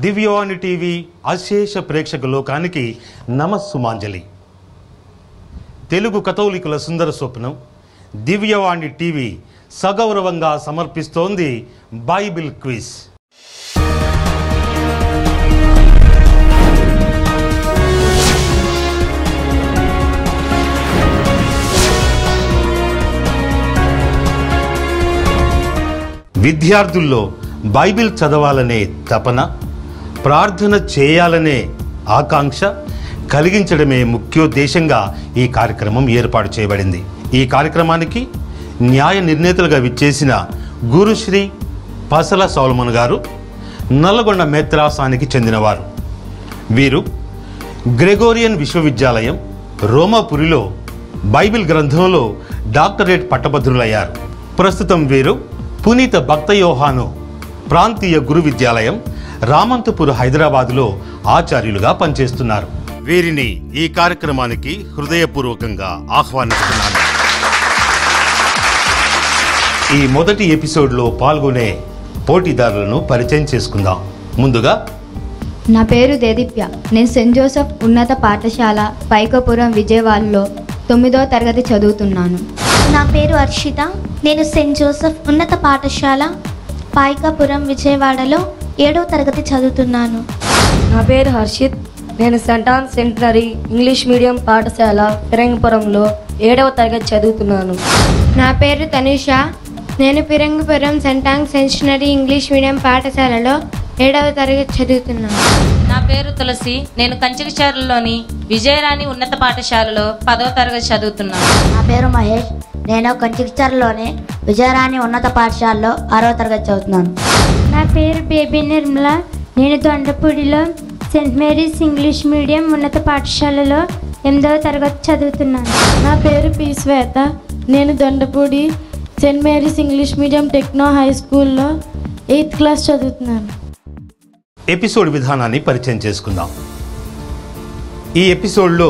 దివ్యవాణి TV అశేష ప్రేక్షక లోకానికి నమస్సుమాంజలి. తెలుగు కథోలికుల సుందర స్వప్నం దివ్యవాణి టీవీ సగౌరవంగా సమర్పిస్తోంది బైబిల్ క్విజ్. విద్యార్థుల్లో బైబిల్ చదవాలనే తపన, ప్రార్థన చేయాలనే ఆకాంక్ష కలిగించడమే ముఖ్యోద్దేశంగా ఈ కార్యక్రమం ఏర్పాటు చేయబడింది. ఈ కార్యక్రమానికి న్యాయ నిర్ణేతలుగా విచ్చేసిన గురుశ్రీ పసల సోలమన్ గారు నల్లగొండ మేత్రాసానికి చెందినవారు. వీరు గ్రెగోరియన్ విశ్వవిద్యాలయం రోమాపురిలో బైబిల్ గ్రంథంలో డాక్టరేట్ పట్టభద్రులయ్యారు. ప్రస్తుతం వీరు పునీత భక్త యోహాను ప్రాంతీయ గురు విద్యాలయం రామంతపూర్ హైదరాబాదులో ఆచార్యులుగా పనిచేస్తున్నారు. వీరిని ఈ కార్యక్రమానికి హృదయపూర్వకంగా ఆహ్వానిస్తున్నాను. ఈ మొదటి ఎపిసోడ్లో పాల్గొనే పోటీదారులను పరిచయం చేసుకుందాం. ముందుగా, నా పేరు దేదీప్య. నేను సెయింట్ జోసెఫ్ ఉన్నత పాఠశాల పైకపురం విజయవాడలో 9వ తరగతి చదువుతున్నాను. నా పేరు హర్షిత. నేను సెయింట్ జోసెఫ్ ఉన్నత పాఠశాల పైకపురం విజయవాడలో 7వ తరగతి చదువుతున్నాను. నా పేరు హర్షిత్. నేను cent on centenary English medium పాఠశాల ఫిరంగిపురంలో 7వ తరగతి చదువుతున్నాను. నా పేరు తనుష. నేను Phirangipuram cent on centenary English medium పాఠశాలలో 7వ తరగతి చదువుతున్నాను. నా పేరు తులసి. నేను కంచికచర్లలోని విజయరాణి ఉన్నత పాఠశాలలో 10వ తరగతి చదువుతున్నాను. నా పేరు మహేష్. నేను కంచికచర్లలోని విజయరాణి ఉన్నత పాఠశాలలో 6వ తరగతి చదువుతున్నాను. నా పేరు బేబీ నిర్మల. నేను దొండపూడిలో సెయింట్ మేరీస్ ఇంగ్లీష్ మీడియం ఉన్నత పాఠశాలలో 8వ తరగతి చదువుతున్నాను. నా పేరు పి శ్వేత. నేను Dondapudi Saint Mary's English medium techno high స్కూల్లో 8th క్లాస్ చదువుతున్నాను. ఎపిసోడ్ విధానాన్ని పరిచయం చేసుకుందాం. ఈ ఎపిసోడ్లో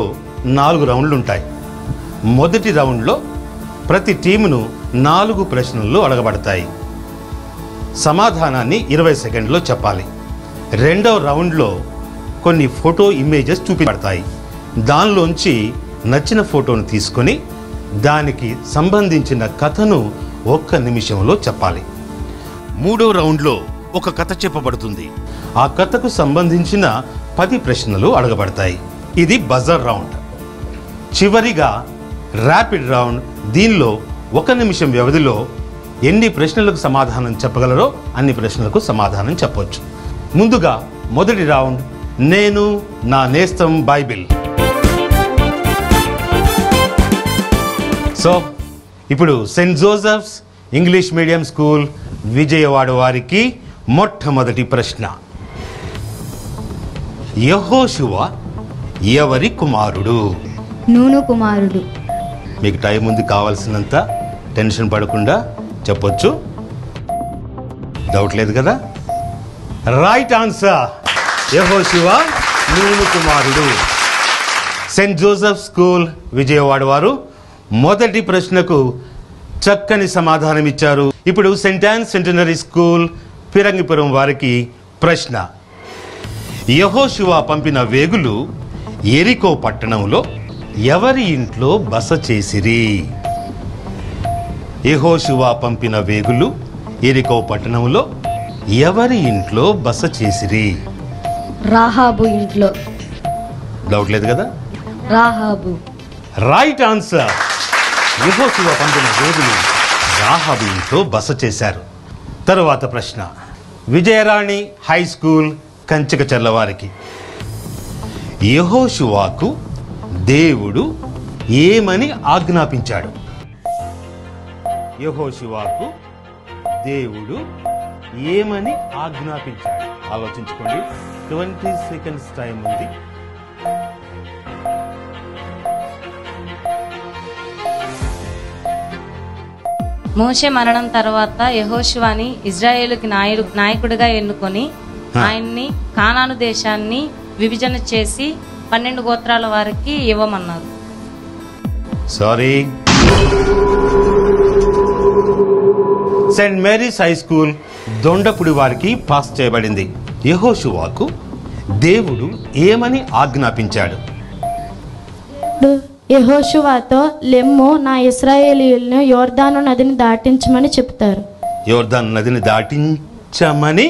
4 రౌండ్లు ఉంటాయి. మొదటి రౌండ్లో ప్రతి టీమును 4 ప్రశ్నలు అడగబడతాయి. సమాధానాన్ని 20 సెకండ్లో చెప్పాలి. రెండవ రౌండ్లో కొన్ని ఫోటో ఇమేజెస్ చూపించబడతాయి. దానిలోంచి నచ్చిన ఫోటోను తీసుకొని దానికి సంబంధించిన కథను 1 నిమిషంలో చెప్పాలి. మూడో రౌండ్లో ఒక కథ చెప్పబడుతుంది. ఆ కథకు సంబంధించిన 10 ప్రశ్నలు అడగబడతాయి. ఇది బజర్ రౌండ్. చివరిగా ర్యాపిడ్ రౌండ్. దీనిలో 1 నిమిషం వ్యవధిలో ఎన్ని ప్రశ్నలకు సమాధానం చెప్పగలరో అన్ని ప్రశ్నలకు సమాధానం చెప్పవచ్చు. ముందుగా మొదటి రౌండ్, నేను నా నేస్తం బైబిల్. సో ఇప్పుడు Saint Joseph's English medium school Vijayawada వారికి మొట్టమొదటి ప్రశ్న. యెహోషువ ఎవరి కుమారుడు? నూను కుమారుడు. మీకు టైం ఉంది, కావాల్సినంత టెన్షన్ పడకుండా చెప్పొచ్చు. డౌట్ లేదు కదా? Right answer. యెహోషువ నూను కుమారుడు. సెయింట్ జోసెఫ్ స్కూల్ విజయవాడ వారు మొదటి ప్రశ్నకు చక్కని సమాధానం ఇచ్చారు. ఇప్పుడు Saint Ann centenary school Phirangipuram వారికి ప్రశ్న. యెహోషువ పంపిన వేగులు యెరికో పట్టణంలో ఎవరి ఇంట్లో బస చేసిరి? యెహోషువ పంపిన వేగులు యెరికో పట్టణంలో ఎవరి ఇంట్లో బస చేసిరి? రాహాబు ఇంట్లో. డౌట్ లేదు కదా? రాహాబు. Right answer. యెహోషువ పంపిన వేగులు రాహాబు ఇంట్లో బస చేశారు. తరువాత ప్రశ్న. విజయరాణి హై స్కూల్ కంచికచర్ల వారికి. యెహోషువకు దేవుడు ఏమని ఆజ్ఞాపించాడు? యెహోషువకు దేవుడు ఏమని ఆజ్ఞాపించాడు? ఆలోచించుకోండి. 20 సెకండ్స్ టైం ఉంది. మోషే మరణం తర్వాత యెహోషువని ఇజ్రాయేలుకి నాయకుడిగా ఎన్నుకొని ఆయన్ని కానాను దేశాన్ని విభజన చేసి 12 గోత్రాల వారికి ఇవ్వమన్నారు. Sorry. Saint Mary's high school Dondapudi వారికి పాస్ చేయబడింది. యెహోషువకు దేవుడు ఏమని ఆజ్ఞాపించాడు? యెహోషువతో లెమ్ము, నా ఇశ్రాయేలీయులను యోర్దాను నదిని దాటించమని చెప్తారు. యోర్దాను నదిని దాటించమని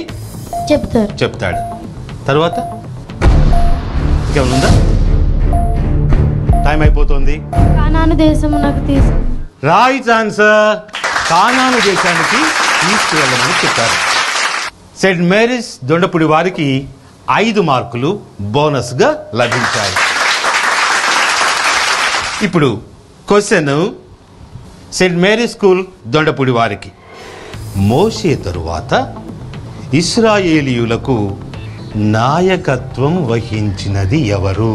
చెప్తాడు. తర్వాత ఇంకేమన్నా టైం అయిపోతుంది. కానాను దేశమునకు రైట్ ఆన్సర్. కానాను దేశానికి తీసుకువెళ్ళమని చెప్పారు. సెయింట్ మేరీస్ దొండపూడి వారికి 5 మార్కులు బోనస్గా లభించాయి. ఇప్పుడు question Saint Mary school Dondapudi వారికి, మోషే తరువాత ఇశ్రాయేలీయులకు నాయకత్వం వహించినది ఎవరు?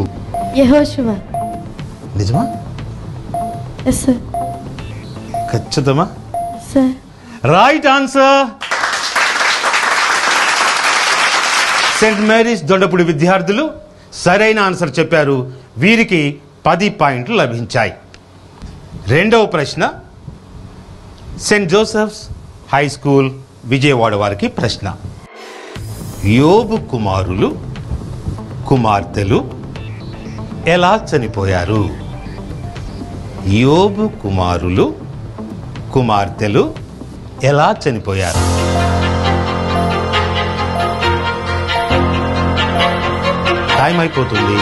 యెహోషువ. నిజమా? Yes sir. ఖచ్చితమా? Sir. Right answer. Saint Mary's Dondapudi విద్యార్థులు సరైన ఆన్సర్ చెప్పారు. వీరికి 10 పాయింట్లు లభించాయి. రెండవ ప్రశ్న Saint Joseph's high school Vijayawada వారికి ప్రశ్న. యోబు కుమారులు కుమార్తెలు ఎలా చనిపోయారు? యోబు కుమారులు కుమార్తెలు ఎలా చనిపోయారు? టైం అయిపోతుంది.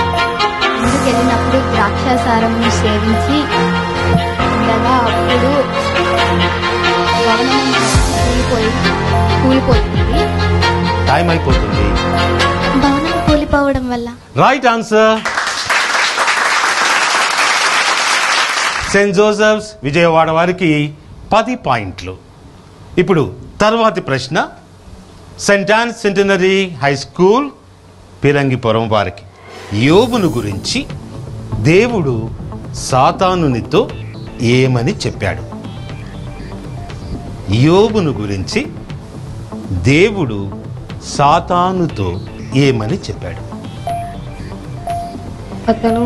ముందుకెళ్ళినప్పుడు ద్రాక్షాసారమును సేవించి ఉండగా అప్పుడు భవనం కూలిపోతుంది. టైం అయిపోతుంది. భవనం కూలిపోవడం వల్ల. Right answer. Saint Joseph's Vijayawada వారికి 10 పాయింట్లు. ఇప్పుడు తర్వాతి ప్రశ్న Saint Ann centenary high school Pirangipuram వారికి, యోబును గురించి దేవుడు సాతానునితో ఏమని చెప్పాడు? యోబును గురించి దేవుడు సాతానుతో ఏమని చెప్పాడు? అతను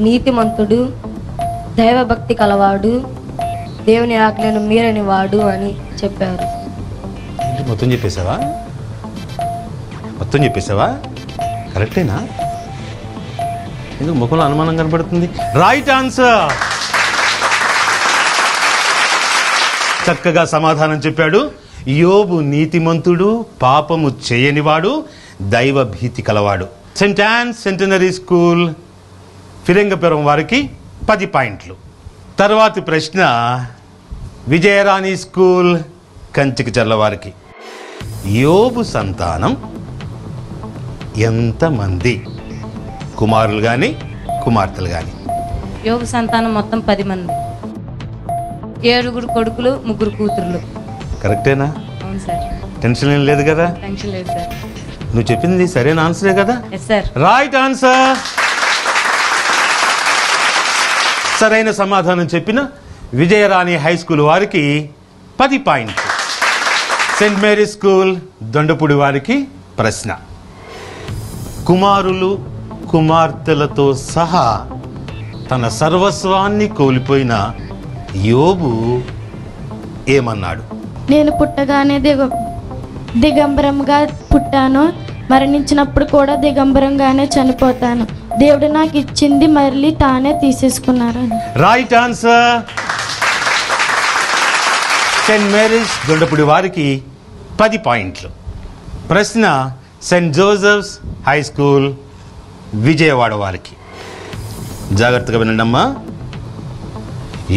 నీతిమంతుడు, దైవభక్తి కలవాడు, దేవుని ఆజ్ఞను మీరని వాడు అని చెప్పారు. మొత్తం చెప్పేశావా? మొత్తం చెప్పేశావా? కరెక్టేనా? ఎందుకు ముఖంలో అనుమానం కనబడుతుంది? Right answer. చక్కగా సమాధానం చెప్పాడు. యోబు నీతిమంతుడు, పాపము చేయనివాడు, దైవ భీతి కలవాడు. Saint Ann centenary school Phirangipuram వారికి 10 పాయింట్లు. తర్వాతి ప్రశ్న విజయరాణి స్కూల్ కంచికచర్ల వారికి, యోబు సంతానం ఎంతమంది? కుమారులు కానీ కుమార్తెలు కానీ? యోబు సంతానం మొత్తం 10 మంది. 7 కొడుకులు, 3 కూతుర్లు. కరెక్టేనా? అవును సార్. టెన్షన్ ఏం లేదు కదా? టెన్షన్ లేదు సార్. నువ్వు చెప్పింది సరైన ఆన్సరే కదా? Yes sir. Right answer. సరైన సమాధానం చెప్పిన విజయరాణి హై స్కూల్ వారికి 10 పాయింట్లు. సెయింట్ మేరీ స్కూల్ దొండపూడి వారికి ప్రశ్న. కుమారులు కుమార్తెలతో సహా తన సర్వస్వాన్ని కోల్పోయిన యోబు ఏమన్నాడు? నేను పుట్టగానే దిగంబరంగా పుట్టాను, మరణించినప్పుడు కూడా దిగంబరంగానే చనిపోతాను. దేవుడు నాకు ఇచ్చింది మళ్ళీ తానే తీసేసుకున్నారు. Right answer. Saint Mary's Dondapudi వారికి 10 పాయింట్లు. ప్రశ్న Saint Joseph's high school Vijayawada వారికి, జాగ్రత్తగా వినండమ్మా.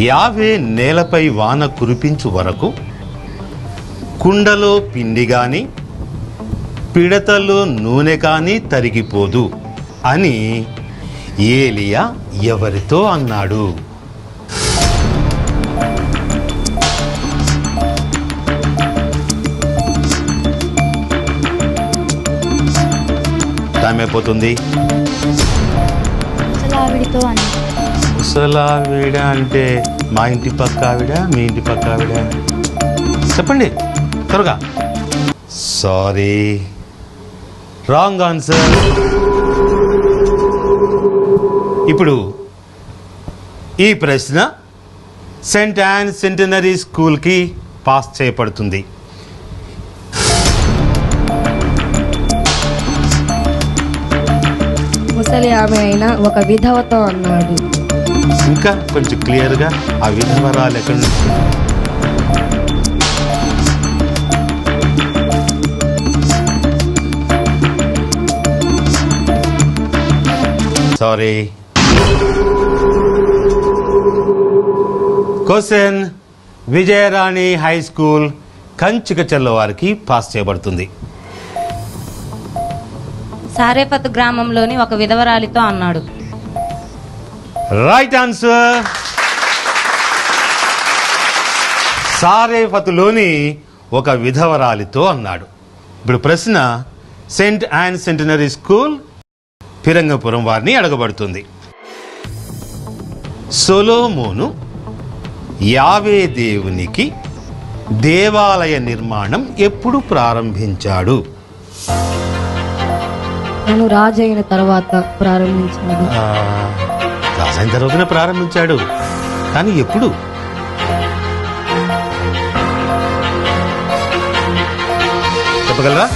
యావే నేలపై వాన కురిపించు వరకు కుండలో పిండి గాని పిడతలో నూనె కానీ తరిగిపోదు అని ఏలియా ఎవరితో అన్నాడు? టైం అయిపోతుంది. ముసలావిడితో అని. ముసలావిడ అంటే మా ఇంటి పక్క ఆవిడ, మీ ఇంటి పక్క ఆవిడ? చెప్పండి త్వరగా. Sorry, wrong answer. ఇప్పుడు ఈ ప్రశ్న సెయింట్ ఆన్ సెంటనరీ స్కూల్కి పాస్ చేయబడుతుంది. ముసలి ఆమె అయిన ఒక విధవతో అన్నాడు. ఇంకా కొంచెం క్లియర్గా ఆ విధవరాలు ఎక్కడి నుంచి? Sorry. Question: Vijayarani high school Kanchikacherla వారికి పాస్ చేయబడుతుంది. సారేపత్ గ్రామంలోని ఒక విధవరాలితో అన్నాడు. Right answer. సారేపతులోని ఒక విధవరాలితో అన్నాడు. ఇప్పుడు ప్రశ్న Saint an centenary school Firangipuram వారిని అడగబడుతుంది. సొలొమోను యావే దేవునికి దేవాలయ నిర్మాణం ఎప్పుడు ప్రారంభించాడు? తను రాజైన తర్వాత ప్రారంభించాడు. రాజైన తర్వాతనే ప్రారంభించాడు, కానీ ఎప్పుడు? చెప్పగలరా?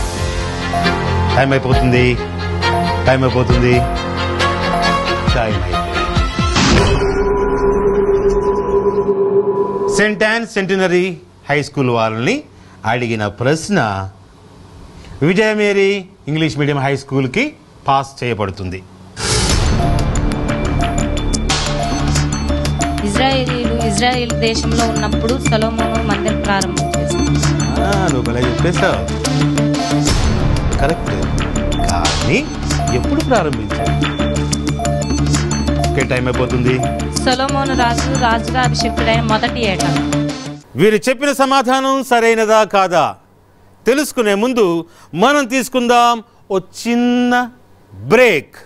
టైం అయిపోతుంది. Saint an centenary high school వారిని అడిగిన ప్రశ్న విజయ మేరీ ఇంగ్లీష్ మీడియం హై స్కూల్కి పాస్ చేయబడుతుంది. ఇజ్రాయిల్ దేశంలో ఉన్నప్పుడు సొలొమోను మందిరం ప్రారంభం చేశాడు. నువ్వు భలే చెప్పేశావు. కరెక్ట్, కానీ ఎప్పుడు ప్రారంభించాడు? ఓకే, టైం అయిపోతుంది. సొలొమోను రాజుగా అభిషిక్తుడైన మొదటి ఏట. వీరు చెప్పిన సమాధానం సరైనదా కాదా తెలుసుకునే ముందు మనం తీసుకుందాం ఓ చిన్న బ్రేక్.